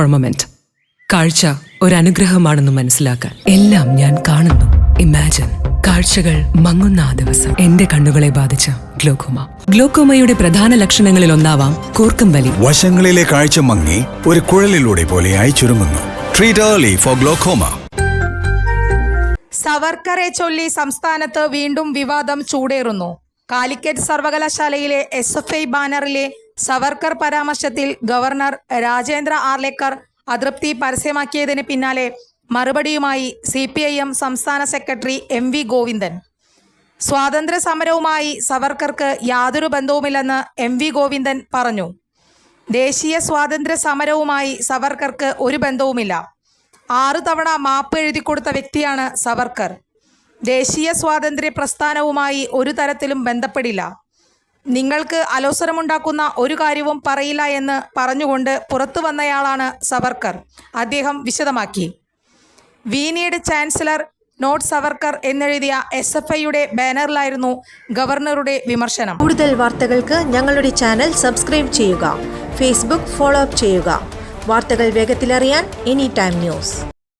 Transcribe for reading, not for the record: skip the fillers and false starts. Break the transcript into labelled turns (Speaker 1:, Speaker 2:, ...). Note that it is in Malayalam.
Speaker 1: Four A moment. കാഴ്ച ഒരനുഗ്രഹമാണെന്ന് മനസ്സിലാക്കാൻ എല്ലാം ഞാൻ കാണുന്നു. ഇമാജിൻ കാഴ്ചകൾ മങ്ങുന്ന ആ ദിവസം. എന്റെ കണ്ണുകളെ ബാധിച്ച ഗ്ലോക്കോമ. ഗ്ലോക്കോമയുടെ പ്രധാന ലക്ഷണങ്ങളിൽ ഒന്നാവാം കൂർക്കം വലി.
Speaker 2: വശങ്ങളിലെ കാഴ്ച മങ്ങി ഒരു കുഴലിലൂടെ പോലെയായി ചുരുങ്ങുന്നു. Treat early for glaucoma.
Speaker 3: സവർക്കറെ ചൊല്ലി സംസ്ഥാനത്ത് വീണ്ടും വിവാദം ചൂടേറുന്നു. കാലിക്കറ്റ് സർവകലാശാലയിലെ SFI ബാനറിലെ സവർക്കർ പരാമർശത്തിൽ ഗവർണർ രാജേന്ദ്ര ആർലേക്കർ അതൃപ്തി പരസ്യമാക്കിയതിന് പിന്നാലെ മറുപടിയുമായി CPIM സംസ്ഥാന സെക്രട്ടറി MV ഗോവിന്ദൻ. സ്വാതന്ത്ര്യ സമരവുമായി സവർക്കർക്ക് യാതൊരു ബന്ധവുമില്ലെന്ന് MV ഗോവിന്ദൻ പറഞ്ഞു. ദേശീയ സ്വാതന്ത്ര്യ സമരവുമായി സവർക്കർക്ക് ഒരു ബന്ധവുമില്ല. 6 തവണ മാപ്പ് എഴുതിക്കൊടുത്ത വ്യക്തിയാണ് സവർക്കർ. ദേശീയ സ്വാതന്ത്ര്യ പ്രസ്ഥാനവുമായി ഒരു തരത്തിലും ബന്ധപ്പെടില്ല. നിങ്ങൾക്ക് അലോസരമുണ്ടാക്കുന്ന ഒരു കാര്യവും പറയില്ല എന്ന് പറഞ്ഞുകൊണ്ട് പുറത്തു വന്നയാളാണ് സവർക്കർ. അദ്ദേഹം വിശദമാക്കി. We need chancellor not Savarkar എന്നെഴുതിയ SFIയുടെ ബാനറിലായിരുന്നു ഗവർണറുടെ വിമർശനം.
Speaker 4: കൂടുതൽ വാർത്തകൾക്ക് ഞങ്ങളുടെ ചാനൽ സബ്സ്ക്രൈബ് ചെയ്യുക. ഫേസ്ബുക്ക് ഫോളോ അപ്പ് ചെയ്യുക. വാർത്തകൾ വേഗത്തിലറിയാൻ Anytime News.